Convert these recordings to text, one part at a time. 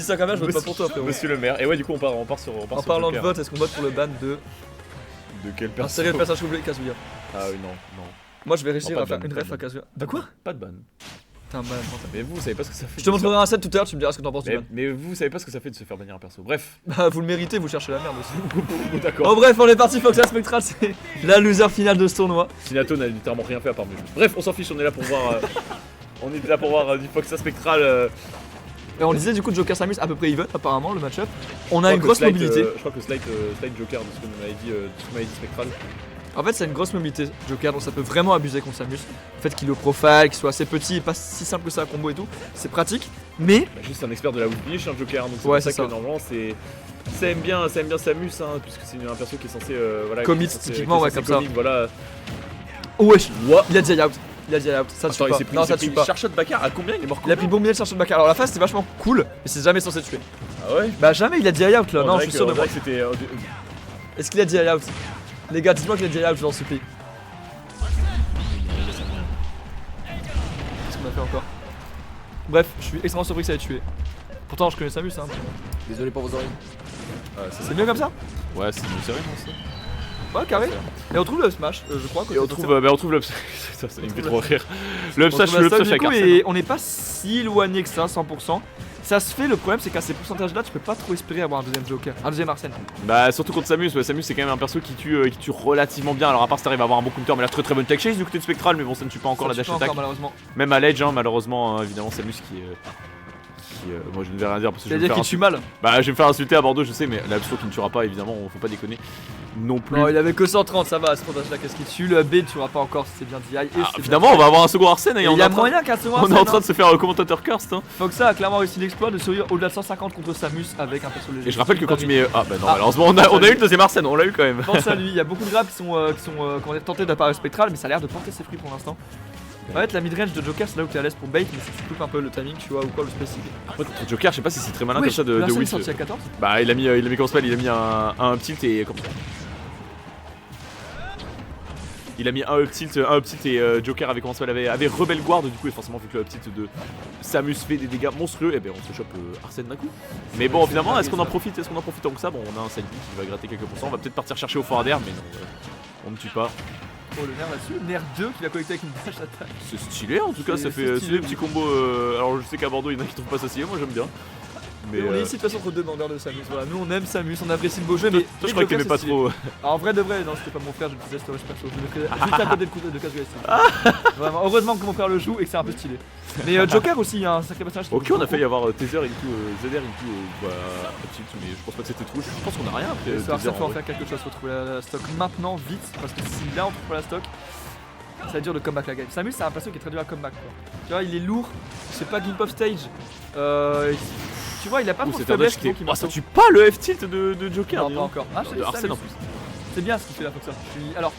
Si ça caméra, je vote pas pour toi, frérot. Monsieur le maire. Et ouais, du coup, on part sur. En parlant de vote, est-ce qu'on vote pour le ban de. De quel Un personnage? sérieux personnage oublié, Kazuya? Ah oui, non. Moi, je vais réussir pas à de faire ban, une pas ref de à ban. Kazuya. De quoi? Pas de ban. T'es un ban. Mais vous savez pas ce que ça fait. Je te montrerai un set tout à l'heure, tu me diras ce que t'en penses du ban. Mais vous savez pas ce que ça fait de se faire bannir un perso. Bref. Bah, vous le méritez, vous cherchez la merde aussi. D'accord. Oh, bref, on est parti, Foxa Spectral, c'est la loser finale de ce tournoi. Sinato n'a littéralement rien fait à part mieux. Bref, on s'en fiche, on est là pour voir. On est là pour voir du Foxa Spectral. Et on disait du coup Joker Samus à peu près even apparemment le match-up. On a une grosse mobilité. Je crois que Slide Joker de ce que m'avait dit Spectral. En fait c'est une grosse mobilité Joker donc ça peut vraiment abuser contre Samus. Le fait qu'il est au profile, qu'il soit assez petit et pas si simple que ça à combo et tout, c'est pratique. Mais Bah, juste un expert de la Woodfish, un Joker, donc c'est ouais, pour ça c'est que ça. normalement ça aime bien Samus hein, puisque c'est un perso qui est censé voilà, Commit, qui est censé- typiquement, qui est ouais, censé comme ça. commit, voilà. Oh wesh, What? il a dit out. Il a dit out. Ça tue Attends, pas. il s'est pris, Non ça tue pas. Charshot Bakar, à combien il est mort? Il a pris bon milieu de Charshot Bakar. Alors la phase c'était vachement cool, mais c'est jamais censé tuer. Ah ouais? Bah jamais il a dit out là, non je suis sûr de moi. que c'était. Est-ce qu'il a dit out? Les gars dites-moi qu'il a dit out je vous en supplie. Qu'est-ce qu'on a fait encore? Bref, je suis extrêmement surpris que ça ait tué. Pourtant je connais Samus hein. Désolé pour vos oreilles. C'est mieux comme ça? Ouais, c'est une série, non ça? Ouais carré. Et on trouve le smash, je crois. Et on trouve l'upsmash. Ça me fait trop rire. Le upsmash du avec coup, Arsène. et on n'est pas si éloigné que ça, 100%. Ça se fait, le problème c'est qu'à ces pourcentages là, tu peux pas trop espérer avoir un deuxième Joker, un deuxième Arsène. Bah surtout contre Samus, ouais, Samus c'est quand même un perso qui tue relativement bien. Alors à part si t'arrives à avoir un bon counter, mais là très bonne tech chase du côté de Spectral, mais bon ça ne tue pas encore la dash attack. Malheureusement. Même à l'edge hein, malheureusement hein, évidemment Samus qui moi je ne vais rien dire parce que je vais me C'est-à-dire faire qu'il tue mal. Bah je vais me faire insulter à Bordeaux je sais, mais l'abso qui ne tuera pas évidemment, faut pas déconner non plus. Non il avait que 130, ça va à ce pourcentage là, qu'est-ce qu'il tue? Le B ne tuera pas encore si c'est bien DI. Finalement on va avoir un second Arsène et il y a moyen qu'un second Arsène. On est en train de se faire commentateur cursed hein. Foxa a clairement réussi l'exploit de survivre au-delà de 150 contre Samus avec un perso léger. Et je rappelle que quand tu mets... Ah bah non malheureusement on a eu le deuxième Arsène, on l'a eu quand même. Pense à lui, il y a beaucoup de grappes qui sont tentés d'apparaître Spectral mais ça a l'air de porter ses fruits pour l'instant. En fait la midrange de Joker c'est là où t'es à l'aise pour bait, mais si tu coupes un peu le timing tu vois ou quoi le spécifique. Après contre Joker je sais pas si c'est très malin comme ça de Larsen whiff. sorti à 14. Bah il a mis comment ça s'appelle, il a mis un up tilt et comme ça. Il a mis un up tilt et Joker avait comment ça s'appelle, avait Rebel Guard du coup et forcément vu que le up tilt de Samus fait des dégâts monstrueux et ben on se chope Arsène d'un coup. Mais bon finalement est-ce qu'on en profite tant que ça? Bon on a un side qui va gratter quelques pourcents, on va peut-être partir chercher au fort d'air mais non on ne tue pas. Oh le nerf là-dessus, nerf 2 qui va connecter avec une dash attack. C'est stylé en tout cas, ça fait stylé petit combo. Alors je sais qu'à Bordeaux il y en a qui trouvent pas ça stylé, moi j'aime bien. Mais on est ici de toute façon entre deux bandeurs de Samus, voilà, nous on aime Samus, on apprécie le beau jeu mais... Toi je crois que t'aimais pas trop. Alors, en vrai de vrai, non c'était pas mon frère, je le faisais storage perso, je le faisais juste à côté de Kazuya. Vraiment, heureusement que mon frère le joue et que c'est un peu stylé. Mais Joker aussi, il y a un sacré personnage. Ok on a failli avoir Tether et tout, ZR et tout, bah tilt mais je pense pas que c'était trop, je pense qu'on a rien après. Ça faut en faire quelque chose, faut trouver la stock maintenant, vite, parce que si là on trouve pas la stock, ça va être dur de comeback la game. Samus c'est un perso qui est très dur à comeback quoi. Tu vois il est lourd, c'est pas Gimp of Stage. Tu vois il a pas trop de faiblesse donc il ça tue pas le F-tilt de Joker. Non pas encore. Ah je Arsène en plus. C'est bien ce qu'il fait là Foxa. Alors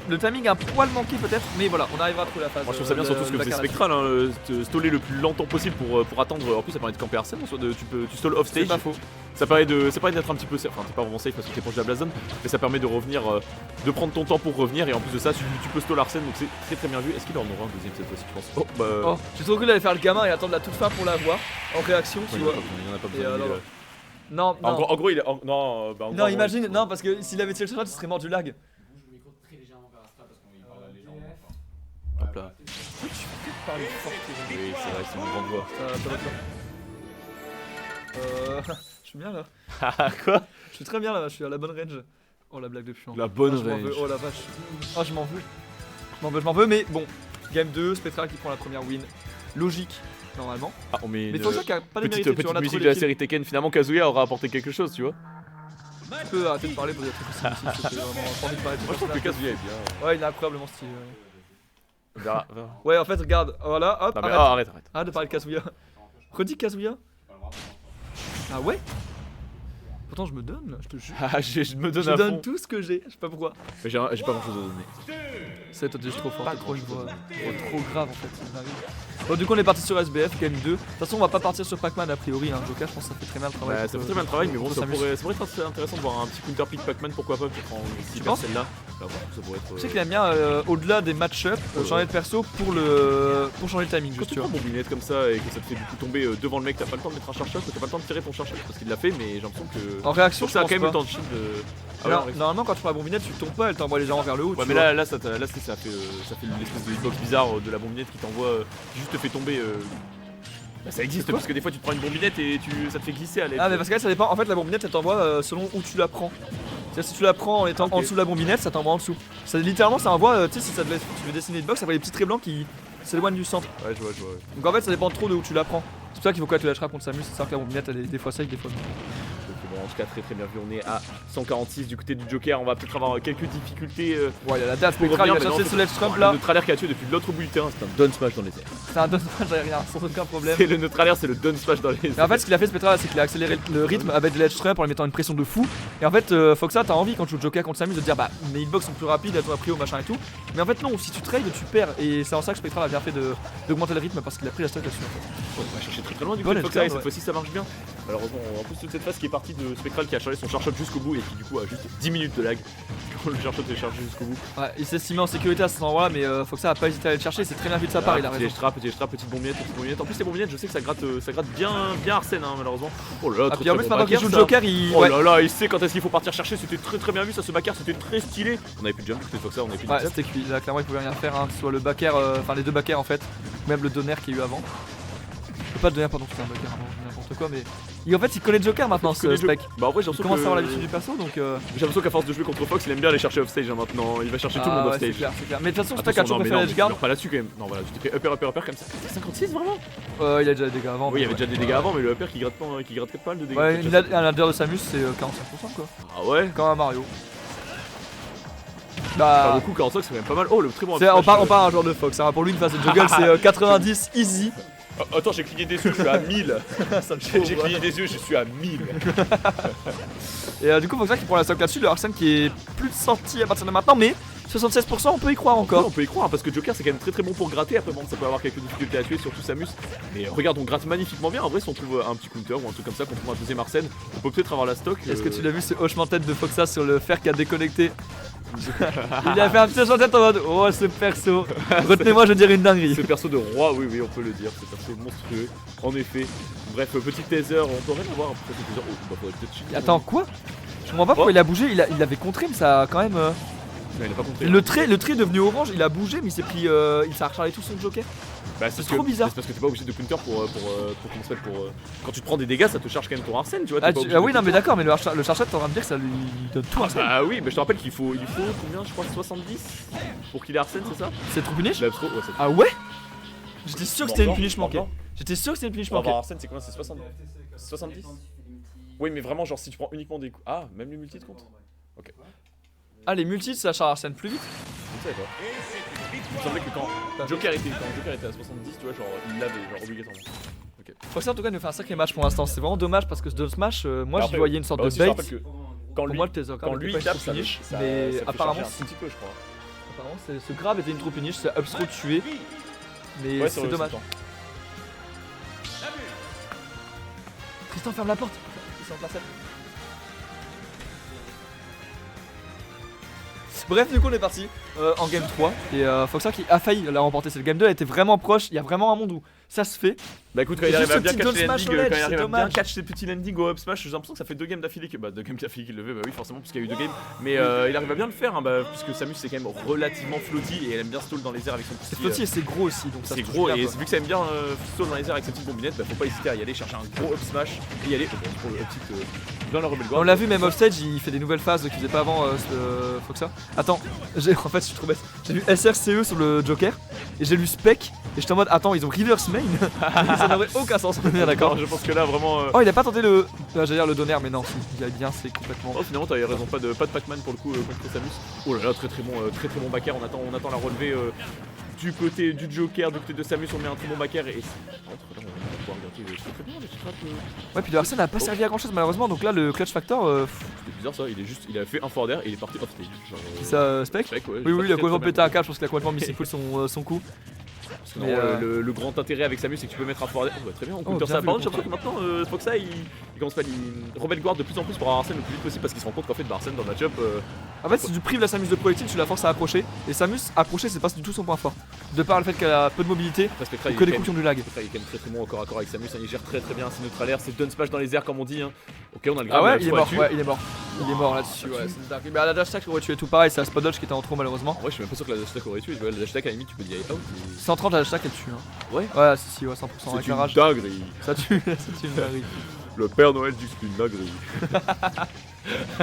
le timing a un poil manqué peut-être, mais voilà, on arrivera à trouver la phase. Moi je trouve ça bien surtout ce que faisait Spectral, hein, staller le plus longtemps possible pour attendre. En plus ça permet de camper Arsène, tu stalls off stage. C'est pas faux. Ça permet d'être un petit peu, enfin t'es pas vraiment safe parce que t'es proche de la blast zone, mais ça permet de revenir, de prendre ton temps pour revenir et en plus de ça tu peux stall Arsène donc c'est très bien vu. Est-ce qu'il en aura un deuxième cette fois-ci je pense? Oh bah. Oh, j'ai trop cru d'aller faire le gamin et attendre la toute fin pour l'avoir en réaction tu vois. Il y en a pas besoin. Non, non. En gros il est. Non, imagine, non parce que s'il avait tiré le shot il serait mort du lag. Hop là. Oui, c'est vrai, c'est une grande voix. Je suis bien là. Quoi? Je suis très bien là, je suis à la bonne range. Oh la blague de puant. La bonne range. Oh la vache. Oh je m'en veux. Je m'en veux, mais bon. Game 2, Spectral qui prend la première win. Logique, normalement. Ah, on met mais faut ça qu'il n'y a pas de mérite. Petite musique de la série Tekken, finalement Kazuya aura apporté quelque chose, tu vois. Tu peux arrêter de parler pour des trucs aussi. C'était vraiment pas envie de parler de. Moi je trouve que Kazuya est bien. Ouais, il est incroyablement stylé. Verra. Ouais, en fait, regarde, voilà, hop, arrête. Arrête de parler de Kazuya. Redis Kazuya. Ah ouais? Pourtant, je me donne là, je te jure. Ah, je me donne je à donne fond. tout ce que j'ai, je sais pas pourquoi. Mais j'ai pas grand chose à donner. C'est toi, t'es juste trop fort, t'es trop une voix trop grave en fait. Bon, du coup, on est parti sur SBF, game 2. De toute façon, on va pas partir sur Pac-Man a priori. Hein. Joker, je pense que ça fait très bien le travail. Bah, ça fait très bien le travail, mais bon, contre ça Samus. pourrait être assez intéressant de voir un petit counter pick Pac-Man, pourquoi pas, peut-être en Tu cyber penses celle-là. Bah, voilà, ça pourrait être. Je sais qu'il aime bien, au-delà des match-up, changer de perso pour changer le timing. Quand Juste, tu tu prends vois. bombinette comme ça et que ça te fait du coup tomber devant le mec, t'as pas le temps de mettre un charge shot, t'as pas le temps de tirer ton charge shot parce qu'il l'a fait, mais j'ai l'impression que. En réaction, Donc je ça a pense quand même eu le pas. temps de shield. Ah ouais, Alors, en réaction. normalement, quand tu prends la bombinette, tu tombes pas, elle t'envoie légèrement vers le haut. Ouais, tu mais vois. là, ça fait l'espèce de hitbox bizarre de la bombinette qui t'envoie, qui juste te fait tomber. Bah, ça existe parce que des fois tu te prends une bombinette et ça te fait glisser à l'aide. Ah, mais parce que là, ça dépend. En fait, la bombinette, elle t'envoie selon où tu la prends. C'est-à-dire, si tu la prends en étant en dessous de la bombinette, ça t'envoie en dessous. Ça, littéralement, ça envoie, tu sais, si tu veux dessiner une hitbox, ça envoie des petits traits blancs qui s'éloignent du centre. Ouais, je vois. Donc en fait, ça dépend trop de où tu la prends. C'est pour ça qu'il faut quand tu lâcheras contre Samus, c'est ça que la bombinette, elle est des fois safe, des fois non. Donc, bon, en tout cas, très bien vu. On est à 146 du côté du Joker. On va peut-être avoir quelques difficultés. Ouais, il y a la dash Pour spectrale, il a revenir, mais cherché non, ce ledge trump Le là. neutralaire qui a tué depuis l'autre bout du terrain, c'est un down smash dans les airs. C'est un dodge smash aérien, sans aucun problème. C'est le neutralaire, c'est le down smash dans les airs. Mais en fait, ce qu'il a fait Spectral, c'est qu'il a accéléré le rythme avec le ledge trump en lui mettant une pression de fou. Et en fait, Foxa, t'as envie quand tu joues Joker contre Samus de te dire bah mes hitbox sont plus rapides, elles ont appris au machin et tout. Mais en fait, non, si tu trades, tu perds. Et c'est en ça que Spectral a bien fait d'augmenter le rythme parce qu'il a pris la stock là-dessus. En On va chercher très loin du Bon, coup de let's Foxa et go, cette fois-ci ça marche bien. Malheureusement, en plus toute cette phase qui est partie de Spectral qui a chargé son charge shot jusqu'au bout et qui du coup a juste 10 minutes de lag. Quand le charge shot est chargé jusqu'au bout. fait. Ouais, il s'est estimé en sécurité à cet endroit-là, mais Foxa a pas hésité à aller le chercher. C'est très bien fait de sa part, il a Petit raison. edge trap, petite bombinette. En plus les bombinettes, je sais que ça gratte bien Arsène hein, malheureusement. Oh là là, Ah, trop, puis en très plus, bon maintenant qu'il backer, joue le ça. Joker, il. Oh Ouais. là là, il sait quand est-ce qu'il faut partir chercher, c'était très bien vu ça, ce backer, c'était très stylé. On avait plus de jump, c'était Foxa, on avait plus de Ouais, set. c'était cuit. Là, clairement, il pouvait rien faire. Hein. Soit le backer, enfin les deux backers en fait, ou même le donner qu'il y a eu avant. Pas de donner, pardon, c'était un backer avant, n'importe quoi, mais. En fait, il connaît Joker maintenant, ce spec. Bah en vrai j'ai Il l'impression commence à avoir que... l'habitude du perso donc. J'ai l'impression qu'à force de jouer contre Fox, il aime bien aller chercher offstage hein, maintenant. Il va chercher tout le monde Ouais, c'est offstage. clair, c'est clair. Mais de toute façon, Spec Attention, a toujours non, mais préféré non, l'edge mais guard. pleure pas là-dessus quand même. Non voilà, tu t'es fait upper comme ça. C'est 56 vraiment. Il a déjà des dégâts avant. Oui, il y mais avait déjà des dégâts avant, mais le upper qui gratte pas mal de dégâts. Ouais, un ladder de Samus, c'est 45% quoi. Ah ouais. Comme un Mario. Pas Bah. beaucoup, 45 c'est quand même pas mal. Oh le très bon. On parle un joueur de Fox. Hein. Pour lui, une phase de juggle, c'est 90 easy. Oh, attends, j'ai cligné des yeux, je suis à 1000. Ça me J'ai chauffe, ouais. cligné des yeux, je suis à 1000. Et du coup, Foxa qui prend la stock là-dessus, le Arsène qui est plus sorti à partir de maintenant, mais 76%, on peut y croire On encore. peut y croire hein, parce que Joker c'est quand même très bon pour gratter. Après bon ça peut avoir quelques difficultés à tuer, surtout Samus. Mais regarde on gratte magnifiquement bien. En vrai si on trouve un petit counter ou un truc comme ça, qu'on trouve un deuxième Arsène, on peut peut-être avoir la stock. Est-ce que tu l'as vu ce hochement de tête de Foxa sur le fer qui a déconnecté? Il a fait un petit hochement de tête en mode oh ce perso. Retenez-moi, je dirais une dinguerie. Ce perso de roi, oui on peut le dire, ce perso monstrueux, en effet. Bref, petit teaser, on peut rien avoir après ce teaser. Oh bah faudrait peut-être cheater. Attends, quoi? Je comprends pas pourquoi il a bougé, il avait contré, mais ça a quand même. Non, il a pas compris. Le trait est devenu orange, il a bougé, mais il s'est pris. Il s'est rechargé tout son Joker. Bah, c'est trop bizarre. C'est parce que t'es pas obligé de counter pour comment ça s'appelle quand tu te prends des dégâts, ça te charge quand même ton Arsène, tu vois. Ah, t'es pas obligé oui, de non, mais counter. d'accord, mais le charchat, t'es en train de dire que ça lui donne tout un Ah oui, mais je te rappelle qu'il faut combien, je crois 70 pour qu'il ait Arsène, c'est ça? C'est trop punish? Ouais, c'est Ah ouais? J'étais sûr que c'était une Mordant, punish manquée. mordant. J'étais sûr que c'était une punish Pour avoir manquée. Arsène, c'est combien? C'est 70? Oui, mais vraiment, genre si tu prends uniquement des coups. Ah, même les multis de compte? Ok. Ah, les multis, ça charge Arsène plus vite. Je ne savais pas. Il me semblait que quand Joker était à 70, tu vois, genre il l'avait, genre obligatoirement. Foxa, en tout cas, nous fait un sacré match pour l'instant. C'est vraiment dommage parce que ce Dome Smash, moi j'y Après, voyais une sorte bah de aussi, je bait. rappelle que quand Pour lui, moi, le Taser quand lui pas tape, une ça true finish, ça mais fait apparemment, charger un petit peu, je crois. apparemment ce grab était une true finish, ça a trop tué. Mais Ouais, c'est dommage. Tristan, ferme la porte. Ils sont en place. Bref, du coup, on est parti en game 3. Et Foxa qui a failli la remporter. C'est le game 2, elle était vraiment proche. Il y a vraiment un monde où ça se fait. Bah écoute, quand il Juste arrive à ce bien petit catch down les smash landings, au ledge, quand il c'est arrive à bien dommage. catch ses petits landings au up smash, j'ai l'impression que ça fait 2 games d'affilée que. Bah 2 games d'affilée qu'il le fait, bah oui, forcément, parce qu'il y a eu 2 games. Mais il arrive à bien le faire, hein, bah, puisque Samus c'est quand même relativement floaty et elle aime bien stall dans les airs avec son C'est petit. flotti et c'est gros aussi. Donc ça C'est se touche gros bien, et quoi. vu que ça aime bien stall dans les airs avec ses petites bombinettes, bah faut pas hésiter à y aller chercher un gros up smash et y aller pour le petite dans la rebelle guard. On l'a vu même offstage, il fait des nouvelles phases qu'il faisait pas avant Foxa. Attends, en fait je suis trop bête. J'ai lu SRCE sur le Joker et j'ai lu Spec et j'étais en mode attends, ils ont reverse main. Ça n'aurait aucun sens, on est bien d'accord. Je pense que là vraiment. Oh, il a pas tenté le. J'allais dire le donner, mais non, si, il a bien, c'est complètement. Oh finalement t'as raison, pas de Pac-Man pour le coup contre Samus. Oh là là, très bon backer, on attend la relevée du côté du Joker, du côté de Samus, on met un très bon backer et là on va pouvoir regarder très bien les trappes. Ouais, puis le Arsène n'a pas servi à grand chose malheureusement, donc là le clutch factor. C'est bizarre ça, il a fait un forward air et il est parti off stage. Genre, C'est ça, Spec. Spec, ouais, Oui, il a complètement pété un câble. câble, je pense qu'il a complètement mis ses coups son coup. Parce que Mais, non, le grand intérêt avec Samus c'est que tu peux mettre un forward. Oh, bah, très bien, on Oh, counter bien ça. vu Par le contre, j'ai l'impression que maintenant Foxa il commence pas à Rebel Guard de plus en plus pour avoir Arsène le plus vite possible parce qu'il se rend compte qu'en fait Arsène dans le match-up. En fait, si tu prives la Samus de projectile, tu la forces à approcher. Et Samus, approcher, c'est pas du tout son point fort. De par le fait qu'elle a peu de mobilité, Après Spectra, ou il que est des quand coups qui même- ont du lag. Spectra, il est quand même très bon au corps à corps avec Samus, hein, il gère très bien ses neutralaires, ses dun smash dans les airs comme on dit. Hein. Ok, on a le grab. Ah ouais, là, il est faut mort, là-dessus. ouais, il est mort. Il est mort là-dessus, ouais, c'est une dinguerie. Mais à la dash attack, aurait tué tout pareil, c'est la spot dodge qui était en trop malheureusement. Ouais, je suis même pas sûr que la dash attack aurait tué. La dash attack à la limite, tu peux dire out. 130 la dash attack, elle tue. Hein. Ouais. Ouais, si, ouais, 100%. C'est Avec une la rage. dinguerie. Ça tue, c'est une dinguerie. Le Père Noël dit que c'est une dinguerie.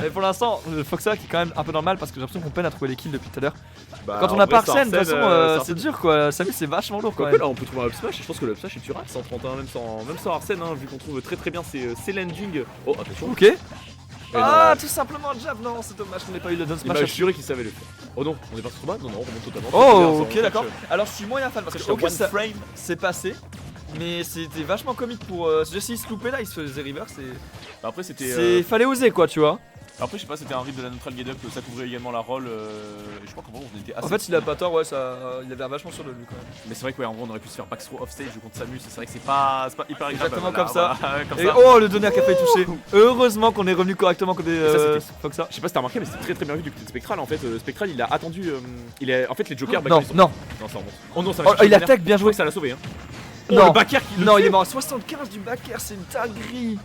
Mais pour l'instant, le Foxa qui est quand même un peu normal parce que j'ai l'impression qu'on peine à trouver les kills depuis tout à l'heure. Bah, Quand on en n'a vrai, pas Arsène, de toute façon, Arsène, c'est dur quoi. Samus, c'est vachement lourd quand Quoique même. là on peut trouver un up smash et je pense que le up smash est tuable 131 même sans Arsène hein, vu qu'on trouve très bien ses landings. Oh attention. Ok. Et Ah, non, tout simplement un jab, non, c'est dommage qu'on n'ait pas eu le down il m'a smash. juré qu'il savait le faire. Oh non, on est parti trop bas. Non on remonte totalement. Oh, C'est ok, d'accord. Alors, je suis moyen fan parce Parce que, que ok, one ça frame. c'est passé. Mais c'était vachement comique pour. S'il se loupait là, il se faisait river, Après c'était. Fallait oser quoi, tu vois. Après je sais pas, c'était un rythme de la neutral get up, ça couvrait également la roll. Et je crois qu'en vrai on était assez. En fait, il a pas tort, ouais, ça, il avait vachement sur le lui quand même. Mais c'est vrai que ouais, en vrai on aurait pu se faire back throw off stage contre Samus. C'est vrai que c'est pas hyper agréable. Exactement Voilà, comme ça. voilà, comme Et ça. oh, le donner qui a failli toucher. Heureusement qu'on est revenu correctement côté ça, c'était- Foxa. Je sais pas si t'as remarqué mais c'était très bien vu du côté de Spectral en fait. Spectral il a attendu. En fait les jokers. Non, non. Non ça remonte. Oh non ça Oh, va. il attaque, bien Je crois joué. que ça l'a sauvé hein. Oh, Non. le backer qui le Non, fait. il est mort à 75 du back air, c'est une dinguerie.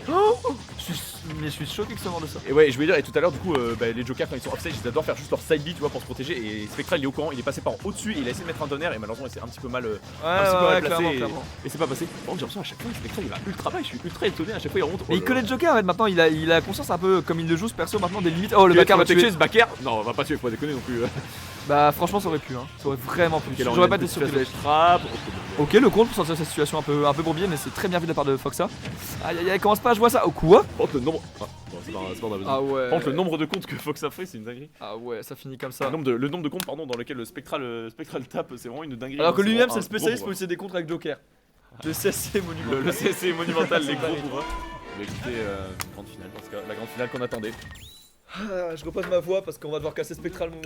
Mais je suis choqué que ce mort de ça. Et ouais, je voulais dire, et tout à l'heure, du coup, les jokers quand ils sont offstage, ils adorent faire juste leur side B, tu vois, pour se protéger. Et Spectral, il est au courant, il est passé par au-dessus et il a essayé de mettre un donner. Et malheureusement, il s'est un petit peu mal, Ouais, placé. clairement, Et, clairement. et c'est pas passé. Par contre, j'ai l'impression à chaque fois, Spectral, il va ultra bas. Je suis ultra étonné. À chaque fois, il remonte. Mais il connaît le Joker en fait maintenant, il a conscience un peu comme il le joue ce perso maintenant des limites. Oh le le backer backer va tuer. ce backer. Non, on va pas tuer, faut pas déconner non plus. Bah franchement ça aurait pu hein. Ça aurait vraiment pu. J'aurais pas été surpris. Trap. Ok le compte pour sortir de cette situation un peu bourbier mais c'est très bien vu de la part de Foxa. Aïe aïe aïe commence pas à jouer à ça. Oh quoi? Par contre, le nombre. Ah, bon, c'est pas on a besoin. Ah ouais. Par contre, le nombre de comptes que Fox a fait, c'est une dinguerie. Ah ouais ça finit comme ça. Le nombre de comptes pardon, dans lequel le Spectral tape, c'est vraiment une dinguerie. Alors que lui-même c'est vraiment le spécialiste un pour gros utiliser des contres avec Joker. Le CSC monumental. Le CC monumental, les gros dingue. bourras. Mais écoutez, une grande finale, parce que la grande finale qu'on attendait. Ah, je repose ma voix parce qu'on va devoir casser Spectral mon.